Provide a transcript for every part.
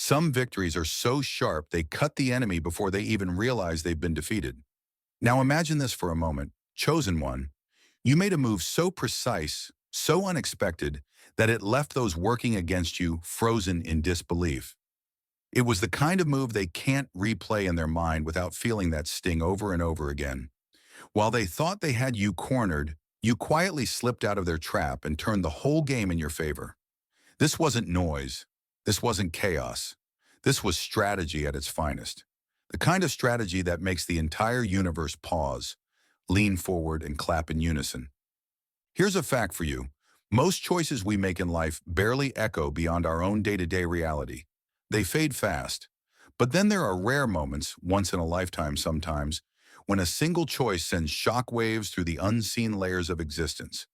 Some victories are so sharp they cut the enemy before they even realize they've been defeated. Now imagine this for a moment. Chosen one, you made a move so precise, so unexpected, that it left those working against you frozen in disbelief. It was the kind of move they can't replay in their mind without feeling that sting over and over again. While they thought they had you cornered, you quietly slipped out of their trap and turned the whole game in your favor. This wasn't noise. This wasn't chaos. This was strategy at its finest. The kind of strategy that makes the entire universe pause, lean forward, and clap in unison. Here's a fact for you. Most choices we make in life barely echo beyond our own day-to-day reality. They fade fast. But then there are rare moments, once in a lifetime sometimes, when a single choice sends shockwaves through the unseen layers of existence.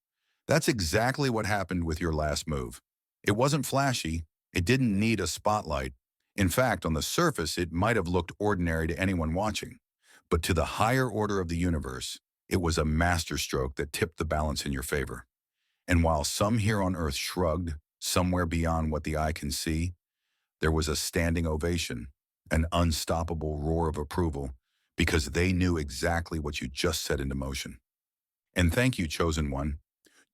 That's exactly what happened with your last move. It wasn't flashy. It didn't need a spotlight. In fact, on the surface, it might have looked ordinary to anyone watching. But to the higher order of the universe, it was a masterstroke that tipped the balance in your favor. And while some here on Earth shrugged, somewhere beyond what the eye can see, there was a standing ovation, an unstoppable roar of approval, because they knew exactly what you just set into motion. And thank you, chosen one.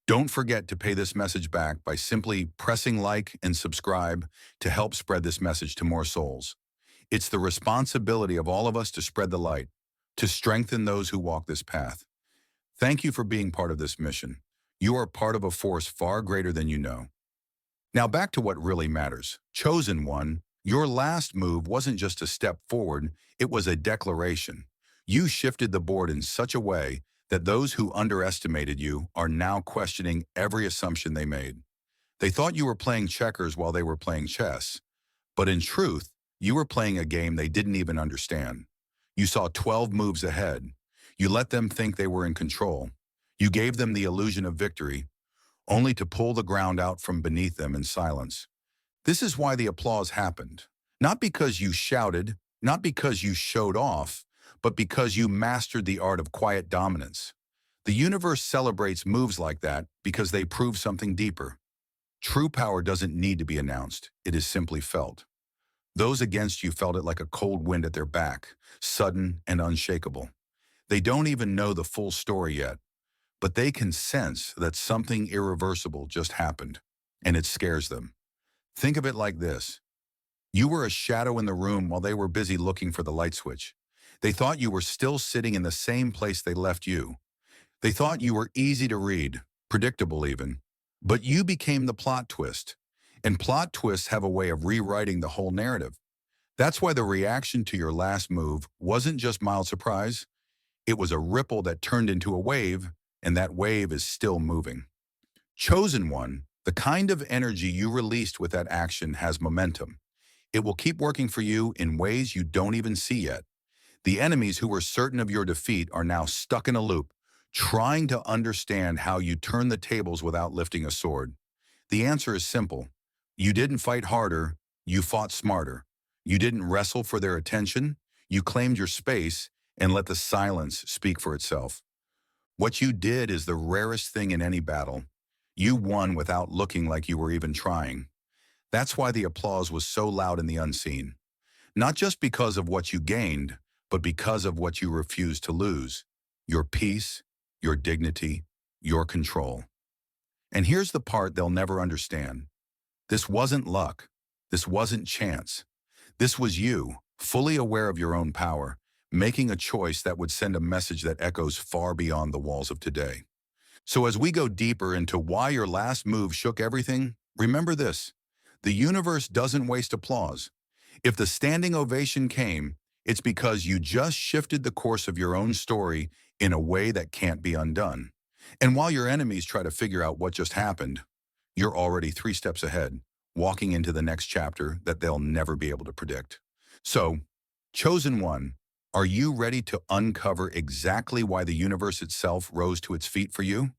Don't forget to pay this message back by simply pressing like and subscribe to help spread this message to more souls. It's the responsibility of all of us to spread the light, to strengthen those who walk this path. Thank you for being part of this mission. You are part of a force far greater than you know. Now back to what really matters. Chosen one, your last move wasn't just a step forward, it was a declaration. You shifted the board in such a way that those who underestimated you are now questioning every assumption they made. They thought you were playing checkers while they were playing chess. But in truth, you were playing a game they didn't even understand. You saw 12 moves ahead. You let them think they were in control. You gave them the illusion of victory, only to pull the ground out from beneath them in silence. This is why the applause happened. Not because you shouted, not because you showed off, but because you mastered the art of quiet dominance. The universe celebrates moves like that because they prove something deeper. True power doesn't need to be announced. It is simply felt. Those against you felt it like a cold wind at their back, sudden and unshakable. They don't even know the full story yet, but they can sense that something irreversible just happened, and it scares them. Think of it like this. You were a shadow in the room while they were busy looking for the light switch. They thought you were still sitting in the same place they left you. They thought you were easy to read, predictable even. But you became the plot twist. And plot twists have a way of rewriting the whole narrative. That's why the reaction to your last move wasn't just mild surprise. It was a ripple that turned into a wave, and that wave is still moving. Chosen one, the kind of energy you released with that action has momentum. It will keep working for you in ways you don't even see yet. The enemies who were certain of your defeat are now stuck in a loop, trying to understand how you turn the tables without lifting a sword. The answer is simple. You didn't fight harder, you fought smarter. You didn't wrestle for their attention, you claimed your space and let the silence speak for itself. What you did is the rarest thing in any battle. You won without looking like you were even trying. That's why the applause was so loud in the unseen. Not just because of what you gained, but because of what you refused to lose. Your peace, your dignity, your control. And here's the part they'll never understand. This wasn't luck. This wasn't chance. This was you, fully aware of your own power, making a choice that would send a message that echoes far beyond the walls of today. So as we go deeper into why your last move shook everything, remember this. The universe doesn't waste applause. If the standing ovation came, it's because you just shifted the course of your own story in a way that can't be undone. And while your enemies try to figure out what just happened, you're already 3 steps ahead, walking into the next chapter that they'll never be able to predict. So, chosen one, are you ready to uncover exactly why the universe itself rose to its feet for you?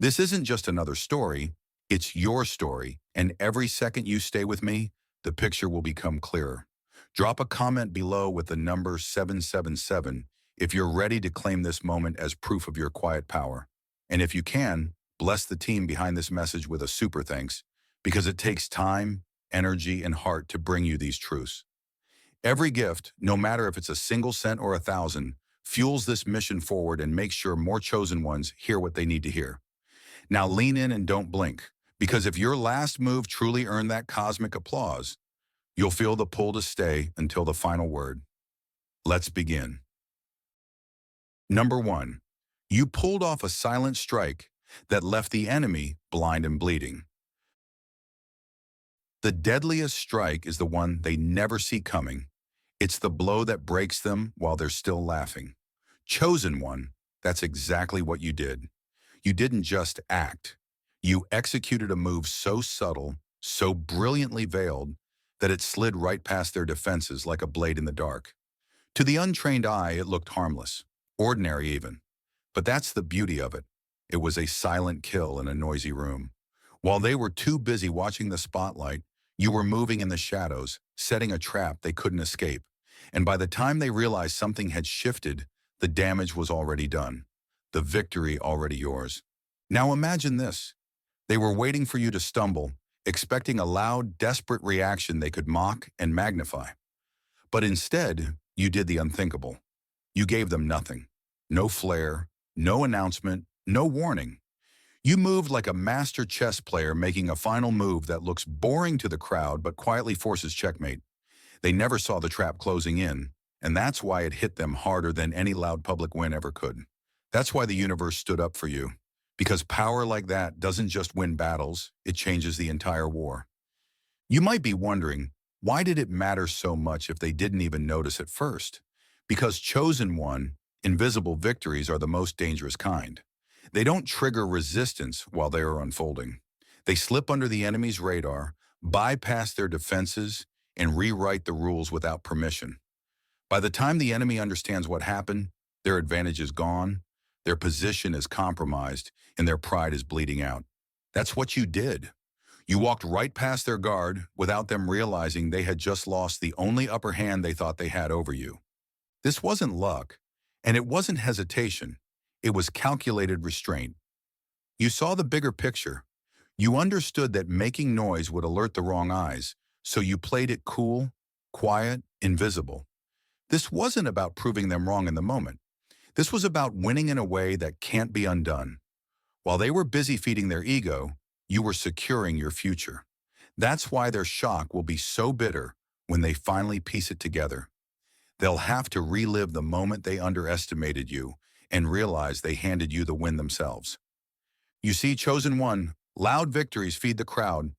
This isn't just another story, it's your story, and every second you stay with me, the picture will become clearer. Drop a comment below with the number 777 if you're ready to claim this moment as proof of your quiet power. And if you can, bless the team behind this message with a super thanks, because it takes time, energy, and heart to bring you these truths. Every gift, no matter if it's a single cent or 1,000, fuels this mission forward and makes sure more chosen ones hear what they need to hear. Now lean in and don't blink, because if your last move truly earned that cosmic applause, you'll feel the pull to stay until the final word. Let's begin. Number 1. You pulled off a silent strike that left the enemy blind and bleeding. The deadliest strike is the one they never see coming. It's the blow that breaks them while they're still laughing. Chosen one, that's exactly what you did. You didn't just act. You executed a move so subtle, so brilliantly veiled, that it slid right past their defenses like a blade in the dark. To the untrained eye, it looked harmless, ordinary even. But that's the beauty of it. It was a silent kill in a noisy room. While they were too busy watching the spotlight, you were moving in the shadows, setting a trap they couldn't escape. And by the time they realized something had shifted, the damage was already done. The victory already yours. Now imagine this. They were waiting for you to stumble, expecting a loud, desperate reaction they could mock and magnify. But instead, you did the unthinkable. You gave them nothing. No flair, no announcement, no warning. You moved like a master chess player making a final move that looks boring to the crowd but quietly forces checkmate. They never saw the trap closing in, and that's why it hit them harder than any loud public win ever could. That's why the universe stood up for you. Because power like that doesn't just win battles, it changes the entire war. You might be wondering, why did it matter so much if they didn't even notice at first? Because chosen one, invisible victories are the most dangerous kind. They don't trigger resistance while they are unfolding. They slip under the enemy's radar, bypass their defenses, and rewrite the rules without permission. By the time the enemy understands what happened, their advantage is gone, their position is compromised, and their pride is bleeding out. That's what you did. You walked right past their guard without them realizing they had just lost the only upper hand they thought they had over you. This wasn't luck, and it wasn't hesitation. It was calculated restraint. You saw the bigger picture. You understood that making noise would alert the wrong eyes, so you played it cool, quiet, invisible. This wasn't about proving them wrong in the moment. This was about winning in a way that can't be undone. While they were busy feeding their ego, you were securing your future. That's why their shock will be so bitter when they finally piece it together. They'll have to relive the moment they underestimated you and realize they handed you the win themselves. You see, chosen one, loud victories feed the crowd,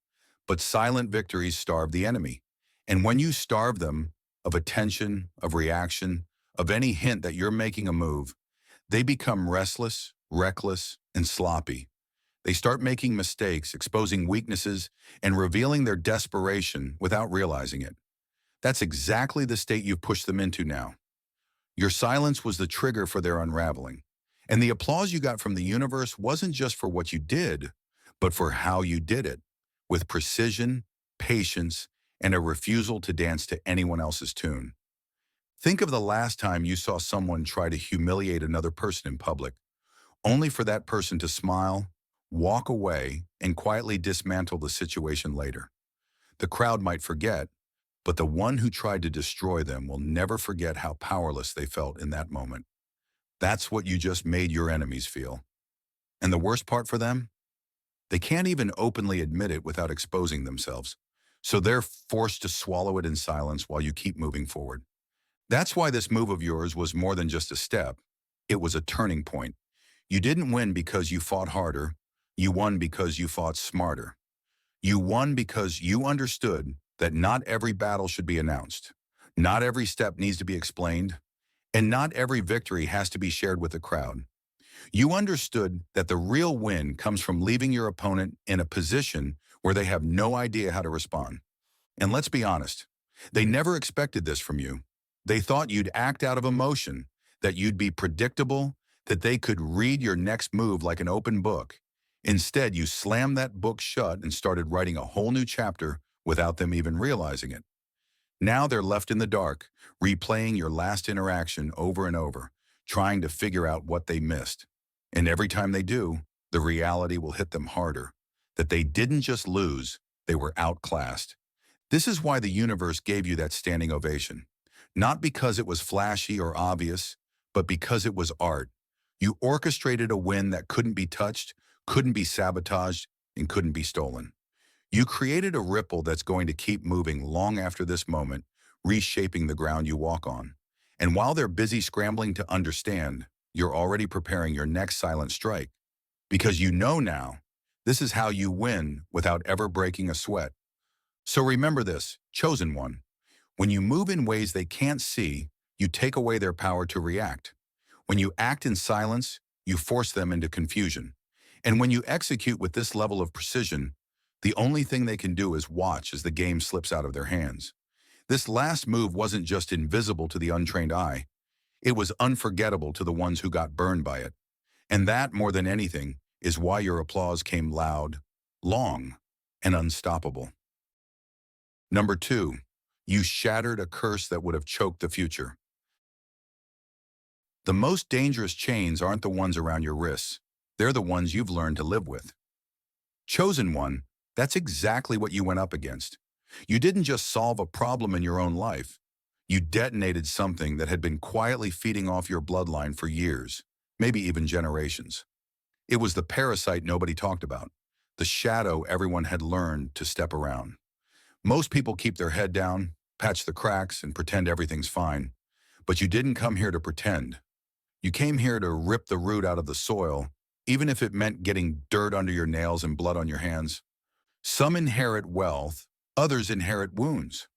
but silent victories starve the enemy. And when you starve them of attention, of reaction, of any hint that you're making a move, they become restless, reckless, and sloppy. They start making mistakes, exposing weaknesses, and revealing their desperation without realizing it. That's exactly the state you've pushed them into now. Your silence was the trigger for their unraveling. And the applause you got from the universe wasn't just for what you did, but for how you did it, with precision, patience, and a refusal to dance to anyone else's tune. Think of the last time you saw someone try to humiliate another person in public, only for that person to smile, walk away, and quietly dismantle the situation later. The crowd might forget, but the one who tried to destroy them will never forget how powerless they felt in that moment. That's what you just made your enemies feel. And the worst part for them? They can't even openly admit it without exposing themselves. So they're forced to swallow it in silence while you keep moving forward. That's why this move of yours was more than just a step. It was a turning point. You didn't win because you fought harder. You won because you fought smarter. You won because you understood that not every battle should be announced. Not every step needs to be explained. And not every victory has to be shared with the crowd. You understood that the real win comes from leaving your opponent in a position where they have no idea how to respond. And let's be honest, they never expected this from you. They thought you'd act out of emotion, that you'd be predictable, that they could read your next move like an open book. Instead, you slammed that book shut and started writing a whole new chapter without them even realizing it. Now they're left in the dark, replaying your last interaction over and over, trying to figure out what they missed. And every time they do, the reality will hit them harder, that they didn't just lose, they were outclassed. This is why the universe gave you that standing ovation. Not because it was flashy or obvious, but because it was art. You orchestrated a win that couldn't be touched, couldn't be sabotaged, and couldn't be stolen. You created a ripple that's going to keep moving long after this moment, reshaping the ground you walk on. And while they're busy scrambling to understand, you're already preparing your next silent strike. Because you know now, this is how you win without ever breaking a sweat. So remember this, chosen one. When you move in ways they can't see, you take away their power to react. When you act in silence, you force them into confusion. And when you execute with this level of precision, the only thing they can do is watch as the game slips out of their hands. This last move wasn't just invisible to the untrained eye, it was unforgettable to the ones who got burned by it. And that, more than anything, is why your applause came loud, long, and unstoppable. Number 2, you shattered a curse that would have choked the future. The most dangerous chains aren't the ones around your wrists. They're the ones you've learned to live with. Chosen one, that's exactly what you went up against. You didn't just solve a problem in your own life. You detonated something that had been quietly feeding off your bloodline for years, maybe even generations. It was the parasite nobody talked about, the shadow everyone had learned to step around. Most people keep their head down, patch the cracks, and pretend everything's fine. But you didn't come here to pretend. You came here to rip the root out of the soil, even if it meant getting dirt under your nails and blood on your hands. Some inherit wealth, others inherit wounds.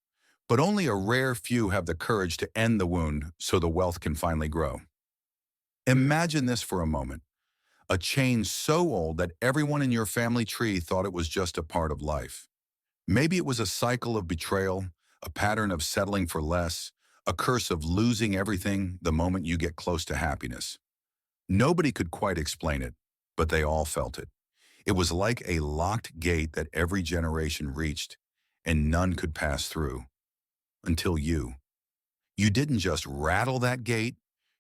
But only a rare few have the courage to end the wound so the wealth can finally grow. Imagine this for a moment. A chain so old that everyone in your family tree thought it was just a part of life. Maybe it was a cycle of betrayal, a pattern of settling for less, a curse of losing everything the moment you get close to happiness. Nobody could quite explain it, but they all felt it. It was like a locked gate that every generation reached, and none could pass through. Until you. You didn't just rattle that gate,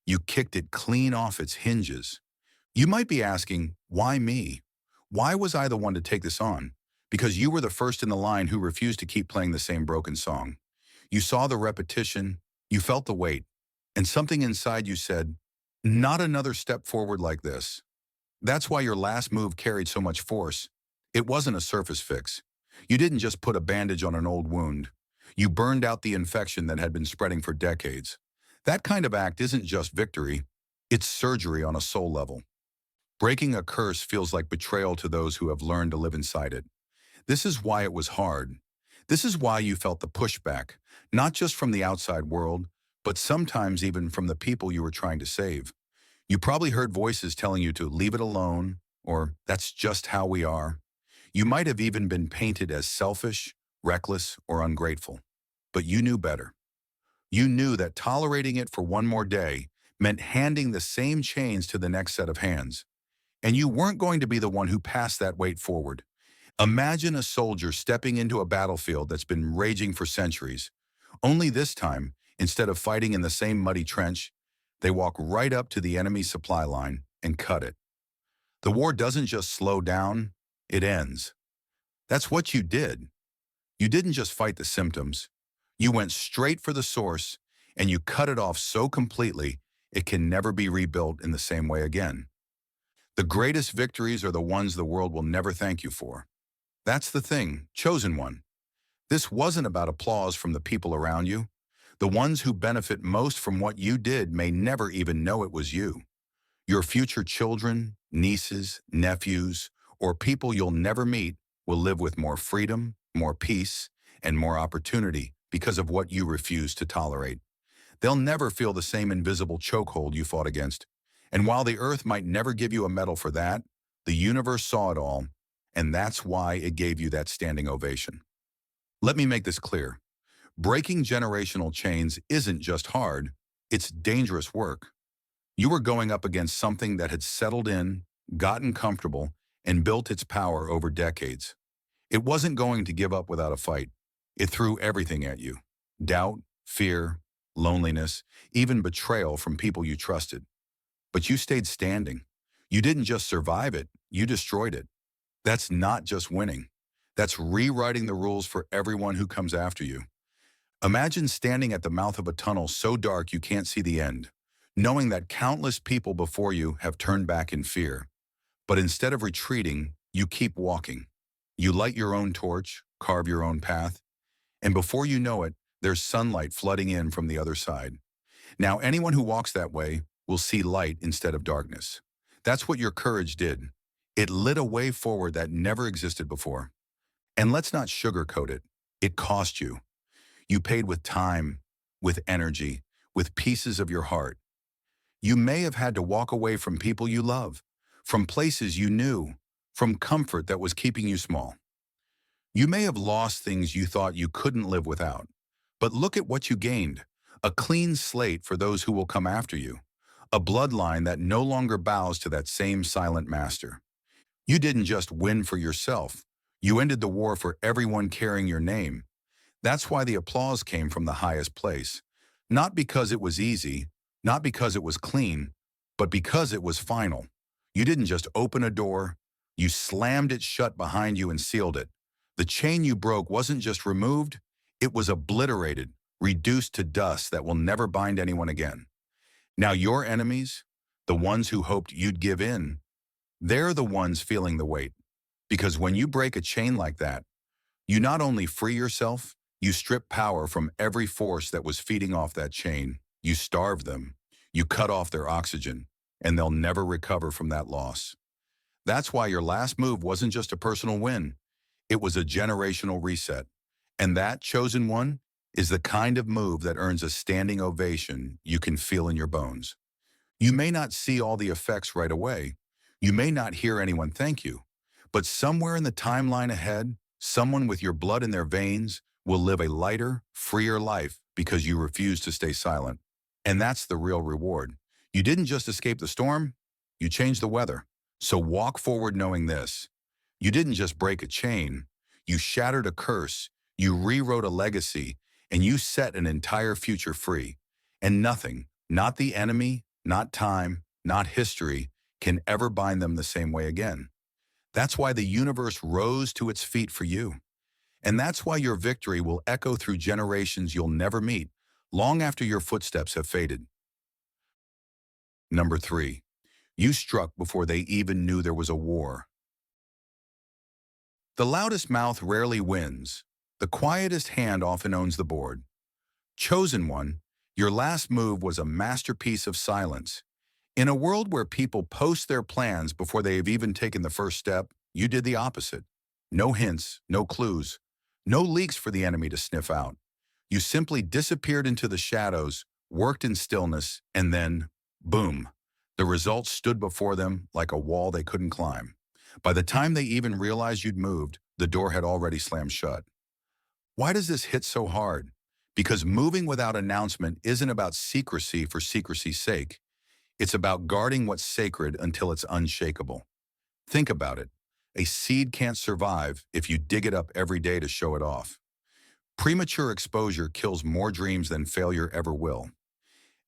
you kicked it clean off its hinges. You might be asking, why me? Why was I the one to take this on? Because you were the first in the line who refused to keep playing the same broken song. You saw the repetition, you felt the weight, and something inside you said, not another step forward like this. That's why your last move carried so much force. It wasn't a surface fix. You didn't just put a bandage on an old wound. You burned out the infection that had been spreading for decades. That kind of act isn't just victory, it's surgery on a soul level. Breaking a curse feels like betrayal to those who have learned to live inside it. This is why it was hard. This is why you felt the pushback, not just from the outside world, but sometimes even from the people you were trying to save. You probably heard voices telling you to leave it alone, or that's just how we are. You might have even been painted as selfish, reckless, or ungrateful. But you knew better. You knew that tolerating it for one more day meant handing the same chains to the next set of hands. And you weren't going to be the one who passed that weight forward. Imagine a soldier stepping into a battlefield that's been raging for centuries. Only this time, instead of fighting in the same muddy trench, they walk right up to the enemy supply line and cut it. The war doesn't just slow down, it ends. That's what you did. You didn't just fight the symptoms. You went straight for the source, and you cut it off so completely it can never be rebuilt in the same way again. The greatest victories are the ones the world will never thank you for. That's the thing, chosen one. This wasn't about applause from the people around you. The ones who benefit most from what you did may never even know it was you. Your future children, nieces, nephews, or people you'll never meet will live with more freedom, more peace, and more opportunity because of what you refuse to tolerate. They'll never feel the same invisible chokehold you fought against. And while the earth might never give you a medal for that, the universe saw it all, and that's why it gave you that standing ovation. Let me make this clear. Breaking generational chains isn't just hard, it's dangerous work. You were going up against something that had settled in, gotten comfortable, and built its power over decades. It wasn't going to give up without a fight. It threw everything at you. Doubt, fear, loneliness, even betrayal from people you trusted. But you stayed standing. You didn't just survive it, you destroyed it. That's not just winning. That's rewriting the rules for everyone who comes after you. Imagine standing at the mouth of a tunnel so dark you can't see the end, knowing that countless people before you have turned back in fear. But instead of retreating, you keep walking. You light your own torch, carve your own path, and before you know it, there's sunlight flooding in from the other side. Now, anyone who walks that way will see light instead of darkness. That's what your courage did. It lit a way forward that never existed before. And let's not sugarcoat it. It cost you. You paid with time, with energy, with pieces of your heart. You may have had to walk away from people you love, from places you knew, from comfort that was keeping you small. You may have lost things you thought you couldn't live without. But look at what you gained. A clean slate for those who will come after you. A bloodline that no longer bows to that same silent master. You didn't just win for yourself. You ended the war for everyone carrying your name. That's why the applause came from the highest place. Not because it was easy, not because it was clean, but because it was final. You didn't just open a door, you slammed it shut behind you and sealed it. The chain you broke wasn't just removed, it was obliterated, reduced to dust that will never bind anyone again. Now your enemies, the ones who hoped you'd give in, they're the ones feeling the weight. Because when you break a chain like that, you not only free yourself, you strip power from every force that was feeding off that chain. You starve them. You cut off their oxygen, and they'll never recover from that loss. That's why your last move wasn't just a personal win. It was a generational reset. And that chosen one is the kind of move that earns a standing ovation you can feel in your bones. You may not see all the effects right away. You may not hear anyone thank you. But somewhere in the timeline ahead, someone with your blood in their veins will live a lighter, freer life because you refuse to stay silent. And that's the real reward. You didn't just escape the storm, you changed the weather. So walk forward knowing this. You didn't just break a chain, you shattered a curse, you rewrote a legacy, and you set an entire future free. And nothing, not the enemy, not time, not history, can ever bind them the same way again. That's why the universe rose to its feet for you. And that's why your victory will echo through generations you'll never meet, long after your footsteps have faded. Number 3. You struck before they even knew there was a war. The loudest mouth rarely wins. The quietest hand often owns the board. Chosen one, your last move was a masterpiece of silence. In a world where people post their plans before they have even taken the first step, you did the opposite. No hints, no clues, no leaks for the enemy to sniff out. You simply disappeared into the shadows, worked in stillness, and then, boom, the results stood before them like a wall they couldn't climb. By the time they even realized you'd moved, the door had already slammed shut. Why does this hit so hard? Because moving without announcement isn't about secrecy for secrecy's sake. It's about guarding what's sacred until it's unshakable. Think about it. A seed can't survive if you dig it up every day to show it off. Premature exposure kills more dreams than failure ever will.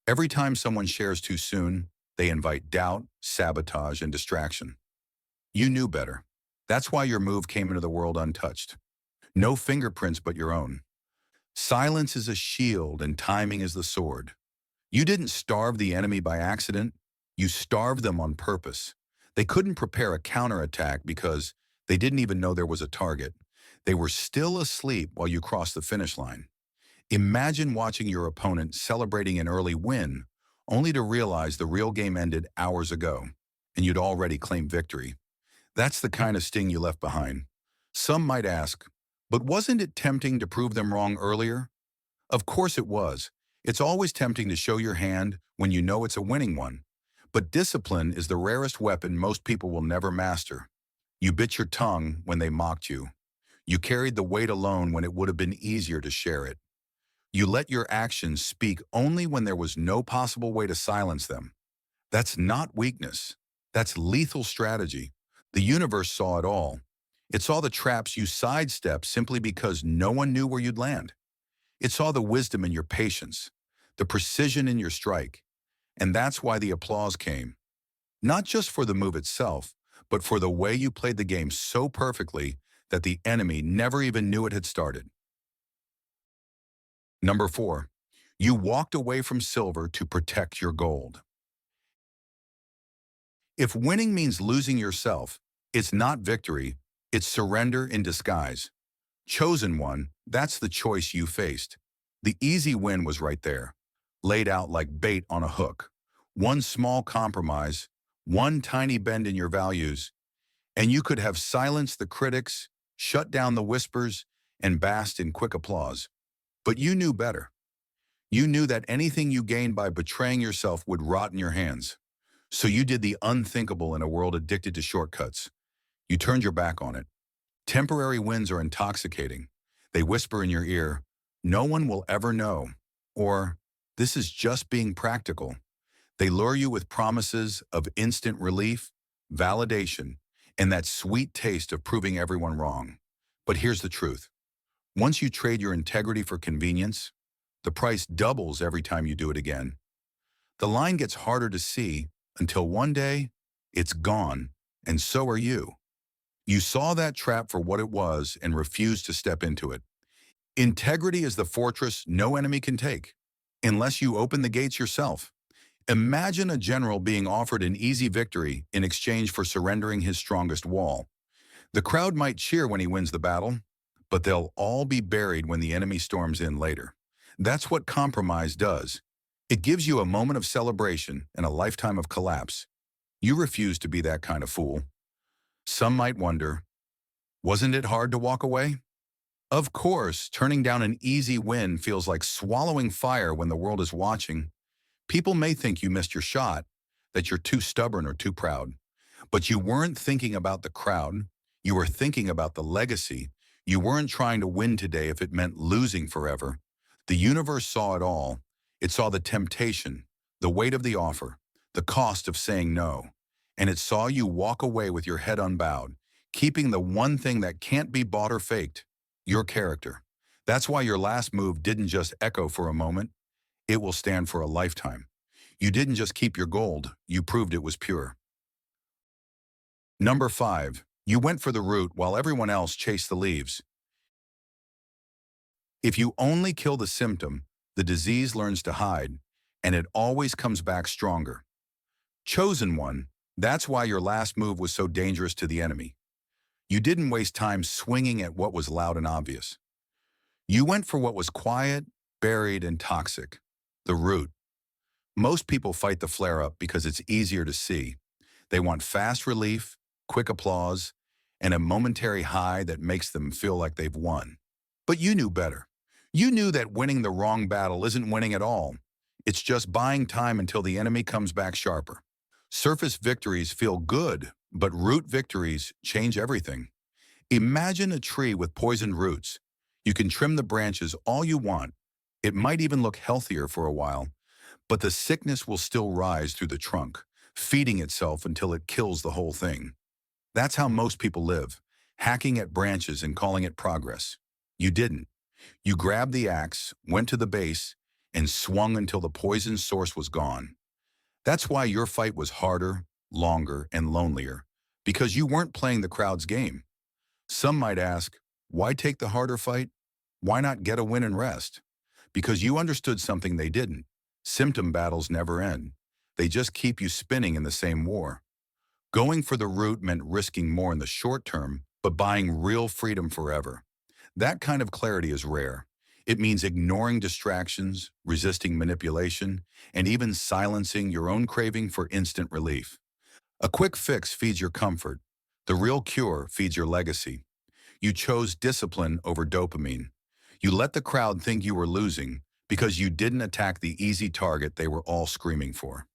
Every time someone shares too soon, they invite doubt, sabotage, and distraction. You knew better. That's why your move came into the world untouched. No fingerprints but your own. Silence is a shield and timing is the sword. You didn't starve the enemy by accident. You starved them on purpose. They couldn't prepare a counterattack because they didn't even know there was a target. They were still asleep while you crossed the finish line. Imagine watching your opponent celebrating an early win, only to realize the real game ended hours ago, and you'd already claimed victory. That's the kind of sting you left behind. Some might ask, but wasn't it tempting to prove them wrong earlier? Of course it was. It's always tempting to show your hand when you know it's a winning one. But discipline is the rarest weapon most people will never master. You bit your tongue when they mocked you. You carried the weight alone when it would have been easier to share it. You let your actions speak only when there was no possible way to silence them. That's not weakness. That's lethal strategy. The universe saw it all. It saw the traps you sidestepped simply because no one knew where you'd land. It saw the wisdom in your patience, the precision in your strike. And that's why the applause came. Not just for the move itself, but for the way you played the game so perfectly that the enemy never even knew it had started. Number 4, you walked away from silver to protect your gold. If winning means losing yourself, it's not victory, it's surrender in disguise. Chosen one, that's the choice you faced. The easy win was right there, laid out like bait on a hook. One small compromise, one tiny bend in your values, and you could have silenced the critics, shut down the whispers, and basked in quick applause. But you knew better. You knew that anything you gained by betraying yourself would rot in your hands. So you did the unthinkable in a world addicted to shortcuts. You turned your back on it. Temporary wins are intoxicating. They whisper in your ear, "No one will ever know," or "This is just being practical." They lure you with promises of instant relief, validation, and that sweet taste of proving everyone wrong. But here's the truth. Once you trade your integrity for convenience, the price doubles every time you do it again. The line gets harder to see until one day, it's gone, and so are you. You saw that trap for what it was and refused to step into it. Integrity is the fortress no enemy can take, unless you open the gates yourself. Imagine a general being offered an easy victory in exchange for surrendering his strongest wall. The crowd might cheer when he wins the battle, but they'll all be buried when the enemy storms in later. That's what compromise does. It gives you a moment of celebration and a lifetime of collapse. You refuse to be that kind of fool. Some might wonder, wasn't it hard to walk away? Of course, turning down an easy win feels like swallowing fire when the world is watching. People may think you missed your shot, that you're too stubborn or too proud. But you weren't thinking about the crowd. You were thinking about the legacy. You weren't trying to win today if it meant losing forever. The universe saw it all. It saw the temptation, the weight of the offer, the cost of saying no. And it saw you walk away with your head unbowed, keeping the one thing that can't be bought or faked, your character. That's why your last move didn't just echo for a moment. It will stand for a lifetime. You didn't just keep your gold, you proved it was pure. Number 5, you went for the root while everyone else chased the leaves. If you only kill the symptom, the disease learns to hide, and it always comes back stronger. Chosen one, that's why your last move was so dangerous to the enemy. You didn't waste time swinging at what was loud and obvious. You went for what was quiet, buried, and toxic, the root. Most people fight the flare-up because it's easier to see. They want fast relief, quick applause, and a momentary high that makes them feel like they've won. But you knew better. You knew that winning the wrong battle isn't winning at all. It's just buying time until the enemy comes back sharper. Surface victories feel good, but root victories change everything. Imagine a tree with poisoned roots. You can trim the branches all you want. It might even look healthier for a while, but the sickness will still rise through the trunk, feeding itself until it kills the whole thing. That's how most people live, hacking at branches and calling it progress. You didn't. You grabbed the axe, went to the base, and swung until the poison source was gone. That's why your fight was harder, longer, and lonelier, because you weren't playing the crowd's game. Some might ask, why take the harder fight? Why not get a win and rest? Because you understood something they didn't. Symptom battles never end. They just keep you spinning in the same war. Going for the root meant risking more in the short term, but buying real freedom forever. That kind of clarity is rare. It means ignoring distractions, resisting manipulation, and even silencing your own craving for instant relief. A quick fix feeds your comfort. The real cure feeds your legacy. You chose discipline over dopamine. You let the crowd think you were losing because you didn't attack the easy target they were all screaming for.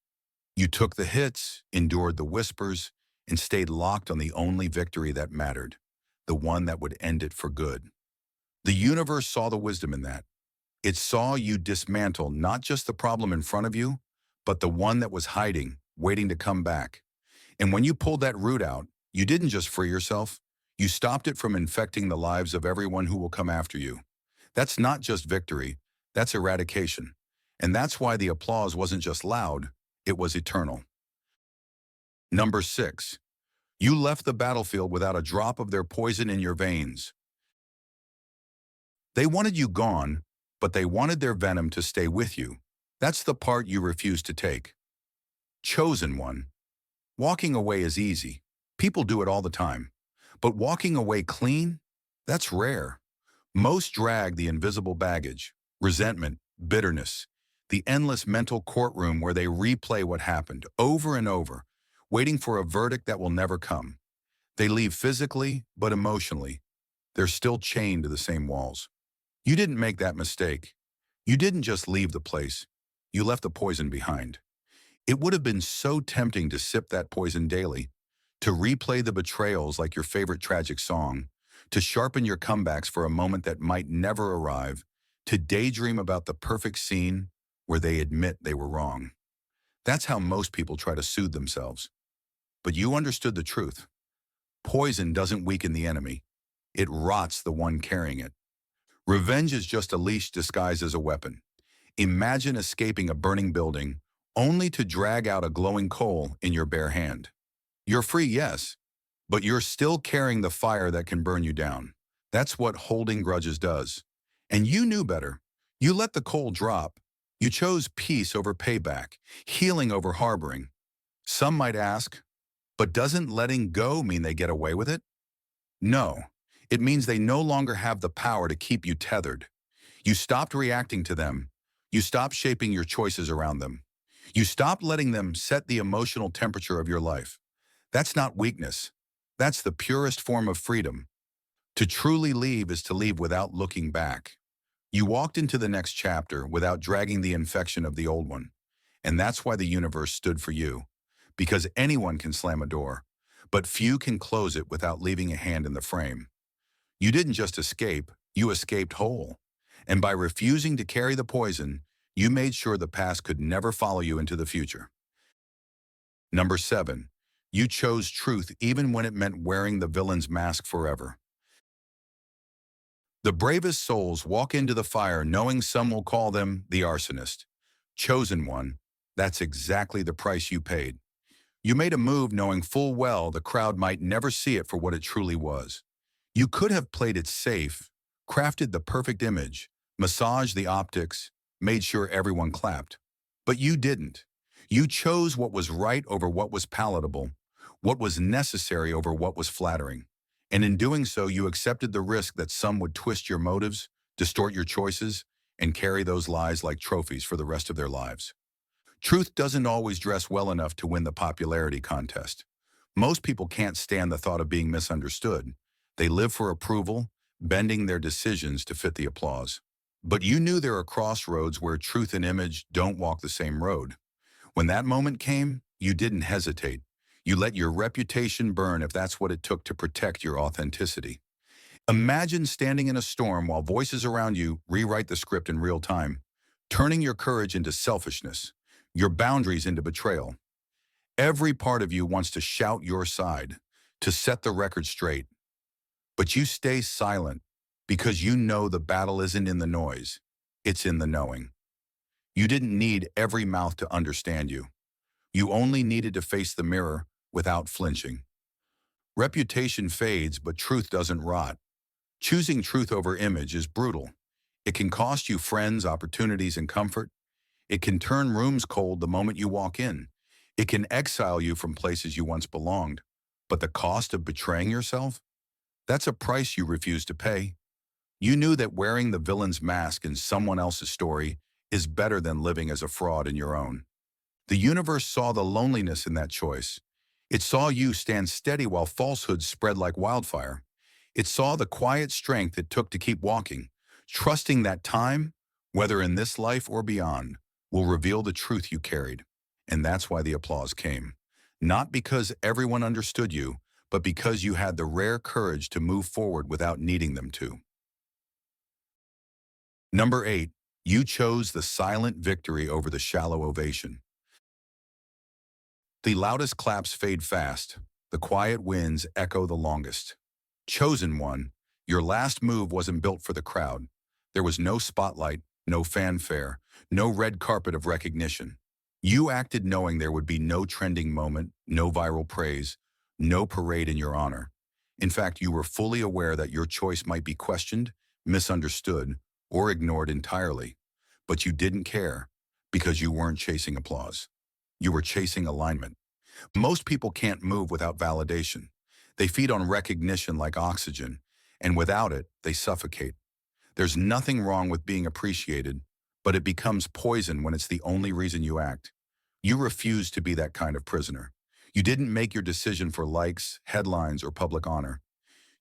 You took the hits, endured the whispers, and stayed locked on the only victory that mattered, the one that would end it for good. The universe saw the wisdom in that. It saw you dismantle not just the problem in front of you, but the one that was hiding, waiting to come back. And when you pulled that root out, you didn't just free yourself, you stopped it from infecting the lives of everyone who will come after you. That's not just victory, that's eradication. And that's why the applause wasn't just loud, it was eternal. Number 6, You left the battlefield without a drop of their poison in your veins. They wanted you gone, but they wanted their venom to stay with you. That's the part you refused to take. Chosen one. Walking away is easy. People do it all the time. But walking away clean? That's rare. Most drag the invisible baggage, resentment, bitterness, the endless mental courtroom where they replay what happened over and over, waiting for a verdict that will never come. They leave physically, but emotionally. They're still chained to the same walls. You didn't make that mistake. You didn't just leave the place. You left the poison behind. It would have been so tempting to sip that poison daily, to replay the betrayals like your favorite tragic song, to sharpen your comebacks for a moment that might never arrive, to daydream about the perfect scene where they admit they were wrong. That's how most people try to soothe themselves. But you understood the truth. Poison doesn't weaken the enemy. It rots the one carrying it. Revenge is just a leash disguised as a weapon. Imagine escaping a burning building only to drag out a glowing coal in your bare hand. You're free, yes, but you're still carrying the fire that can burn you down. That's what holding grudges does. And you knew better. You let the coal drop. You chose peace over payback, healing over harboring. Some might ask, but doesn't letting go mean they get away with it? No, it means they no longer have the power to keep you tethered. You stopped reacting to them. You stopped shaping your choices around them. You stopped letting them set the emotional temperature of your life. That's not weakness. That's the purest form of freedom. To truly leave is to leave without looking back. You walked into the next chapter without dragging the infection of the old one. And that's why the universe stood for you. Because anyone can slam a door, but few can close it without leaving a hand in the frame. You didn't just escape, you escaped whole. And by refusing to carry the poison, you made sure the past could never follow you into the future. Number 7. You chose truth even when it meant wearing the villain's mask forever. The bravest souls walk into the fire knowing some will call them the arsonist. Chosen one, that's exactly the price you paid. You made a move knowing full well the crowd might never see it for what it truly was. You could have played it safe, crafted the perfect image, massaged the optics, made sure everyone clapped. But you didn't. You chose what was right over what was palatable, what was necessary over what was flattering. And in doing so, you accepted the risk that some would twist your motives, distort your choices, and carry those lies like trophies for the rest of their lives. Truth doesn't always dress well enough to win the popularity contest. Most people can't stand the thought of being misunderstood. They live for approval, bending their decisions to fit the applause. But you knew there are crossroads where truth and image don't walk the same road. When that moment came, you didn't hesitate. You let your reputation burn if that's what it took to protect your authenticity. Imagine standing in a storm while voices around you rewrite the script in real time, turning your courage into selfishness, your boundaries into betrayal. Every part of you wants to shout your side, to set the record straight. But you stay silent because you know the battle isn't in the noise, it's in the knowing. You didn't need every mouth to understand you. You only needed to face the mirror without flinching. Reputation fades, but truth doesn't rot. Choosing truth over image is brutal. It can cost you friends, opportunities, and comfort. It can turn rooms cold the moment you walk in. It can exile you from places you once belonged. But the cost of betraying yourself? That's a price you refuse to pay. You knew that wearing the villain's mask in someone else's story is better than living as a fraud in your own. The universe saw the loneliness in that choice. It saw you stand steady while falsehoods spread like wildfire. It saw the quiet strength it took to keep walking, trusting that time, whether in this life or beyond, will reveal the truth you carried. And that's why the applause came. Not because everyone understood you, but because you had the rare courage to move forward without needing them to. Number 8, you chose the silent victory over the shallow ovation. The loudest claps fade fast. The quiet wins echo the longest. Chosen one, your last move wasn't built for the crowd. There was no spotlight, no fanfare, no red carpet of recognition. You acted knowing there would be no trending moment, no viral praise, No parade in your honor. In fact, you were fully aware that your choice might be questioned, misunderstood, or ignored entirely. But you didn't care because you weren't chasing applause. You were chasing alignment. Most people can't move without validation. They feed on recognition like oxygen, and without it, they suffocate. There's nothing wrong with being appreciated, but it becomes poison when it's the only reason you act. You refuse to be that kind of prisoner. You didn't make your decision for likes, headlines, or public honor.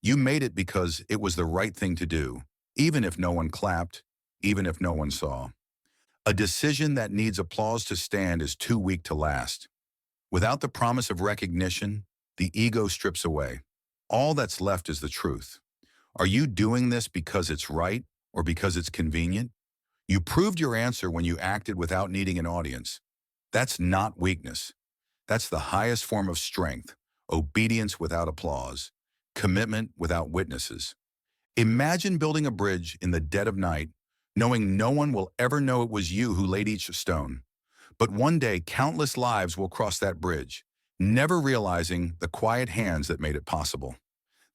You made it because it was the right thing to do, even if no one clapped, even if no one saw. A decision that needs applause to stand is too weak to last. Without the promise of recognition, the ego strips away. All that's left is the truth. Are you doing this because it's right or because it's convenient? You proved your answer when you acted without needing an audience. That's not weakness. That's the highest form of strength, obedience without applause, commitment without witnesses. Imagine building a bridge in the dead of night, knowing no one will ever know it was you who laid each stone. But one day, countless lives will cross that bridge, never realizing the quiet hands that made it possible.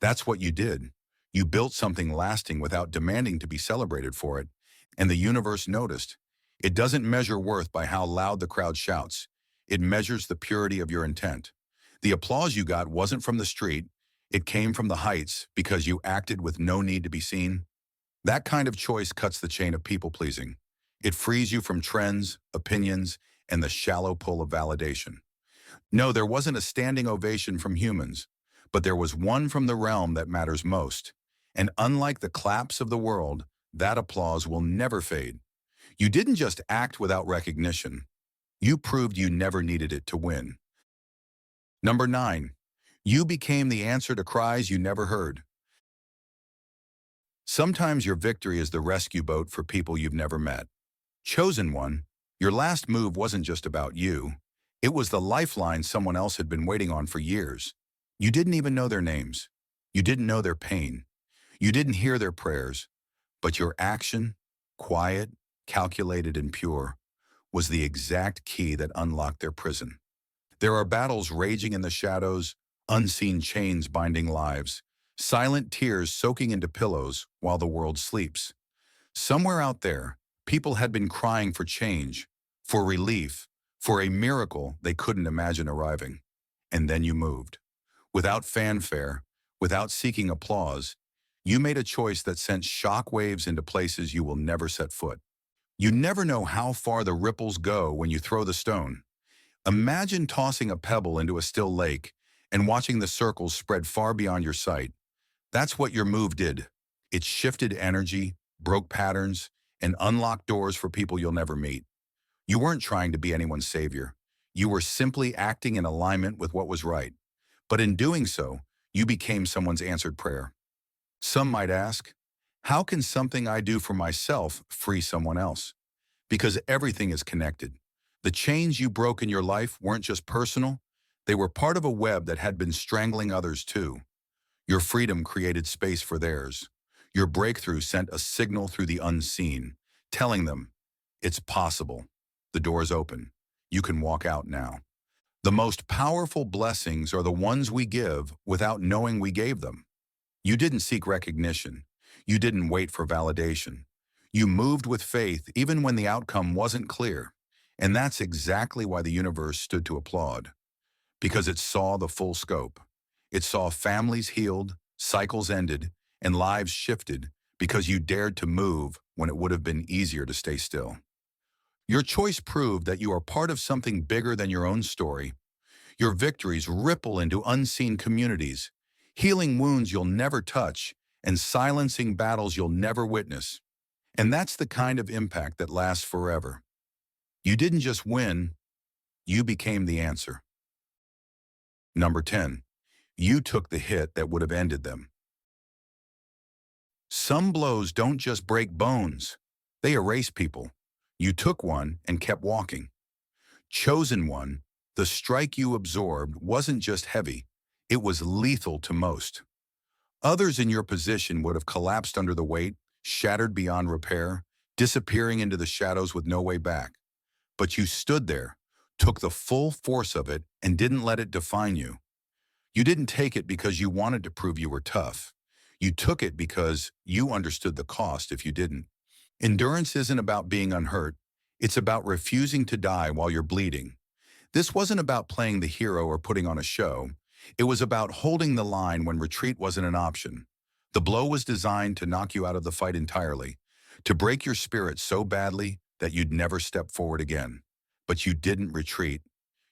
That's what you did. You built something lasting without demanding to be celebrated for it, and the universe noticed. It doesn't measure worth by how loud the crowd shouts. It measures the purity of your intent. The applause you got wasn't from the street. It came from the heights because you acted with no need to be seen. That kind of choice cuts the chain of people-pleasing. It frees you from trends, opinions, and the shallow pull of validation. No, there wasn't a standing ovation from humans, but there was one from the realm that matters most. And unlike the claps of the world, that applause will never fade. You didn't just act without recognition. You proved you never needed it to win. Number 9. You became the answer to cries you never heard. Sometimes your victory is the rescue boat for people you've never met. Chosen one, your last move wasn't just about you. It was the lifeline someone else had been waiting on for years. You didn't even know their names. You didn't know their pain. You didn't hear their prayers. But your action, quiet, calculated, and pure, was the exact key that unlocked their prison. There are battles raging in the shadows, unseen chains binding lives, silent tears soaking into pillows while the world sleeps. Somewhere out there, people had been crying for change, for relief, for a miracle they couldn't imagine arriving. And then you moved. Without fanfare, without seeking applause, you made a choice that sent shockwaves into places you will never set foot. You never know how far the ripples go when you throw the stone. Imagine tossing a pebble into a still lake and watching the circles spread far beyond your sight. That's what your move did. It shifted energy, broke patterns, and unlocked doors for people you'll never meet. You weren't trying to be anyone's savior. You were simply acting in alignment with what was right. But in doing so, you became someone's answered prayer. Some might ask, how can something I do for myself free someone else? Because everything is connected. The chains you broke in your life weren't just personal, they were part of a web that had been strangling others too. Your freedom created space for theirs. Your breakthrough sent a signal through the unseen, telling them, it's possible. The door's open. You can walk out now. The most powerful blessings are the ones we give without knowing we gave them. You didn't seek recognition. You didn't wait for validation. You moved with faith even when the outcome wasn't clear. And that's exactly why the universe stood to applaud. Because it saw the full scope. It saw families healed, cycles ended, and lives shifted because you dared to move when it would have been easier to stay still. Your choice proved that you are part of something bigger than your own story. Your victories ripple into unseen communities, healing wounds you'll never touch and silencing battles you'll never witness. And that's the kind of impact that lasts forever. You didn't just win, you became the answer. Number 10. You took the hit that would have ended them. Some blows don't just break bones, they erase people. You took one and kept walking. Chosen one, the strike you absorbed wasn't just heavy, it was lethal to most. Others in your position would have collapsed under the weight, shattered beyond repair, disappearing into the shadows with no way back. But you stood there, took the full force of it, and didn't let it define you. You didn't take it because you wanted to prove you were tough. You took it because you understood the cost if you didn't. Endurance isn't about being unhurt. It's about refusing to die while you're bleeding. This wasn't about playing the hero or putting on a show. It was about holding the line when retreat wasn't an option. The blow was designed to knock you out of the fight entirely, to break your spirit so badly that you'd never step forward again. But you didn't retreat.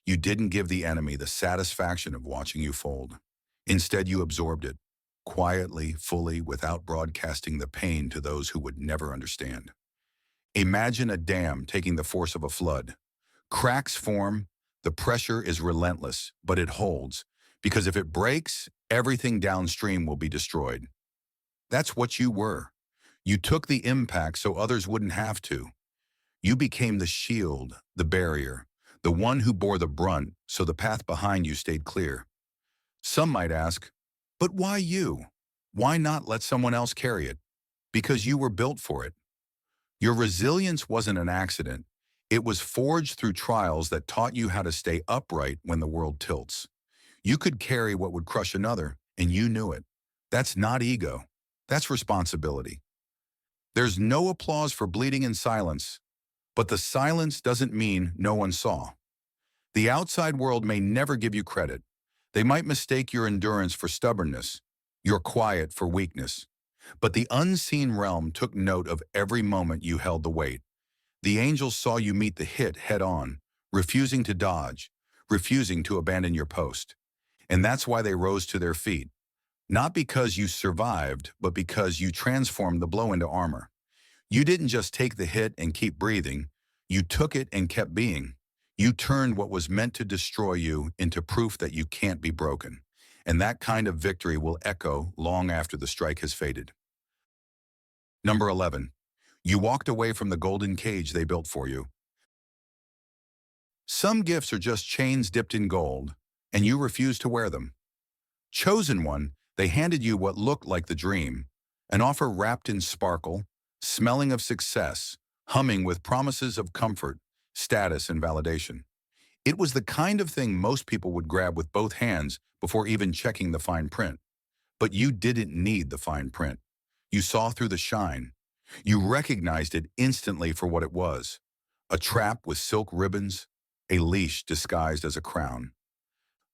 You didn't give the enemy the satisfaction of watching you fold. Instead, you absorbed it, quietly, fully, without broadcasting the pain to those who would never understand. Imagine a dam taking the force of a flood. Cracks form, the pressure is relentless, but it holds, because if it breaks, everything downstream will be destroyed. That's what you were. You took the impact so others wouldn't have to. You became the shield, the barrier, the one who bore the brunt so the path behind you stayed clear. Some might ask, but why you? Why not let someone else carry it? Because you were built for it. Your resilience wasn't an accident. It was forged through trials that taught you how to stay upright when the world tilts. You could carry what would crush another, and you knew it. That's not ego. That's responsibility. There's no applause for bleeding in silence, but the silence doesn't mean no one saw. The outside world may never give you credit. They might mistake your endurance for stubbornness, your quiet for weakness. But the unseen realm took note of every moment you held the weight. The angels saw you meet the hit head on, refusing to dodge, refusing to abandon your post. And that's why they rose to their feet. Not because you survived, but because you transformed the blow into armor. You didn't just take the hit and keep breathing. You took it and kept being. You turned what was meant to destroy you into proof that you can't be broken. And that kind of victory will echo long after the strike has faded. Number 11. You walked away from the golden cage they built for you. Some gifts are just chains dipped in gold, and you refuse to wear them. Chosen one, they handed you what looked like the dream, an offer wrapped in sparkle, smelling of success, humming with promises of comfort, status, and validation. It was the kind of thing most people would grab with both hands before even checking the fine print. But you didn't need the fine print. You saw through the shine. You recognized it instantly for what it was: a trap with silk ribbons, a leash disguised as a crown.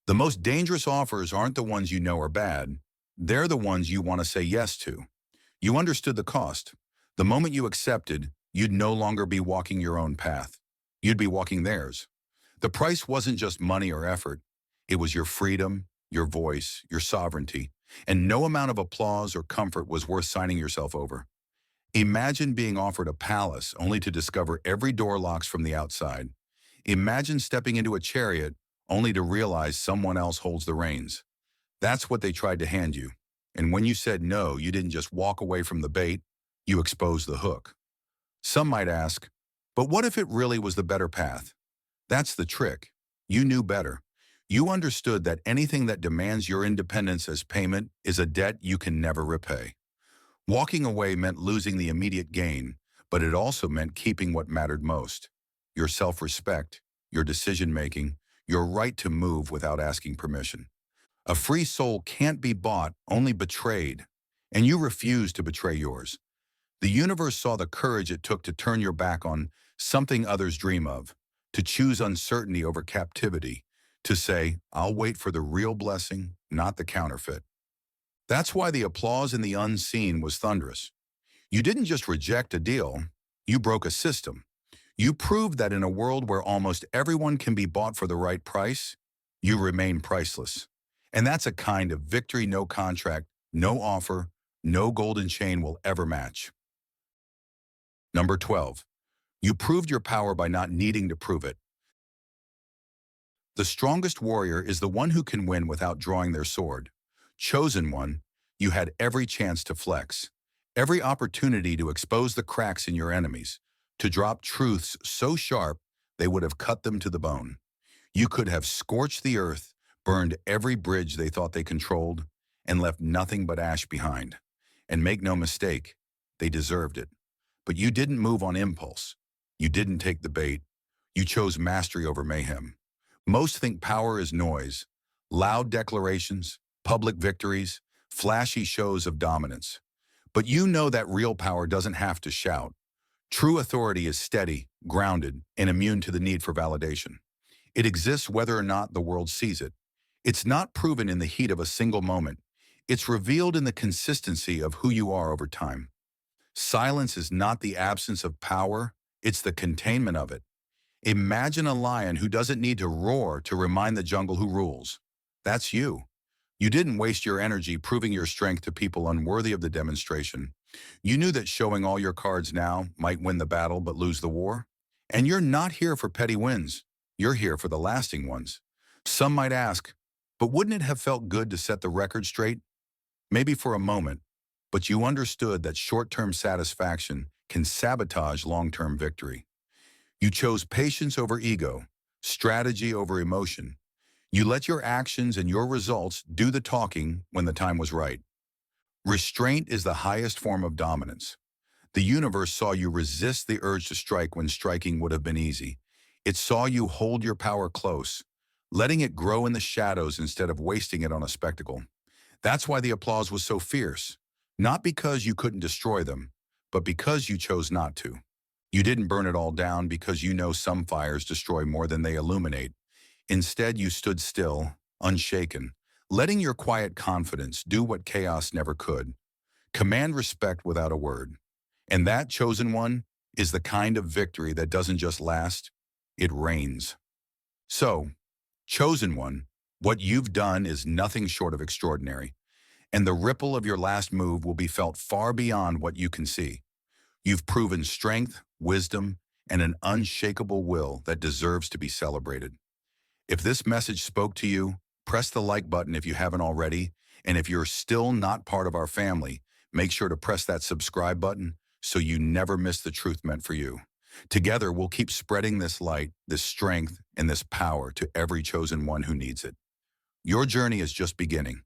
The most dangerous offers aren't the ones you know are bad. They're the ones you want to say yes to. You understood the cost. The moment you accepted, you'd no longer be walking your own path. You'd be walking theirs. The price wasn't just money or effort. It was your freedom, your voice, your sovereignty, and no amount of applause or comfort was worth signing yourself over. Imagine being offered a palace only to discover every door locks from the outside. Imagine stepping into a chariot only to realize someone else holds the reins. That's what they tried to hand you. And when you said no, you didn't just walk away from the bait, you exposed the hook. Some might ask, but what if it really was the better path? That's the trick. You knew better. You understood that anything that demands your independence as payment is a debt you can never repay. Walking away meant losing the immediate gain, but it also meant keeping what mattered most: your self-respect, your decision-making, your right to move without asking permission. A free soul can't be bought, only betrayed, and you refused to betray yours. The universe saw the courage it took to turn your back on something others dream of, to choose uncertainty over captivity, to say, I'll wait for the real blessing, not the counterfeit. That's why the applause in the unseen was thunderous. You didn't just reject a deal, you broke a system. You proved that in a world where almost everyone can be bought for the right price, you remain priceless. And that's a kind of victory no contract, no offer, no golden chain will ever match. Number 12. You proved your power by not needing to prove it. The strongest warrior is the one who can win without drawing their sword. Chosen one, you had every chance to flex, every opportunity to expose the cracks in your enemies, to drop truths so sharp they would have cut them to the bone. You could have scorched the earth, burned every bridge they thought they controlled, and left nothing but ash behind. And make no mistake, they deserved it. But you didn't move on impulse. You didn't take the bait. You chose mastery over mayhem. Most think power is noise. Loud declarations, public victories, flashy shows of dominance. But you know that real power doesn't have to shout. True authority is steady, grounded, and immune to the need for validation. It exists whether or not the world sees it. It's not proven in the heat of a single moment. It's revealed in the consistency of who you are over time. Silence is not the absence of power, it's the containment of it. Imagine a lion who doesn't need to roar to remind the jungle who rules. That's you. You didn't waste your energy proving your strength to people unworthy of the demonstration. You knew that showing all your cards now might win the battle but lose the war. And you're not here for petty wins. You're here for the lasting ones. Some might ask, but wouldn't it have felt good to set the record straight? Maybe for a moment, but you understood that short-term satisfaction can sabotage long-term victory. You chose patience over ego, strategy over emotion. You let your actions and your results do the talking when the time was right. Restraint is the highest form of dominance. The universe saw you resist the urge to strike when striking would have been easy. It saw you hold your power close, letting it grow in the shadows instead of wasting it on a spectacle. That's why the applause was so fierce. Not because you couldn't destroy them, but because you chose not to. You didn't burn it all down because you know some fires destroy more than they illuminate. Instead, you stood still, unshaken, letting your quiet confidence do what chaos never could. Command respect without a word. And that chosen one is the kind of victory that doesn't just last, it reigns. So, chosen one, what you've done is nothing short of extraordinary, and the ripple of your last move will be felt far beyond what you can see. You've proven strength, wisdom, and an unshakable will that deserves to be celebrated. If this message spoke to you, press the like button if you haven't already, and if you're still not part of our family, make sure to press that subscribe button so you never miss the truth meant for you. Together, we'll keep spreading this light, this strength, and this power to every chosen one who needs it. Your journey is just beginning.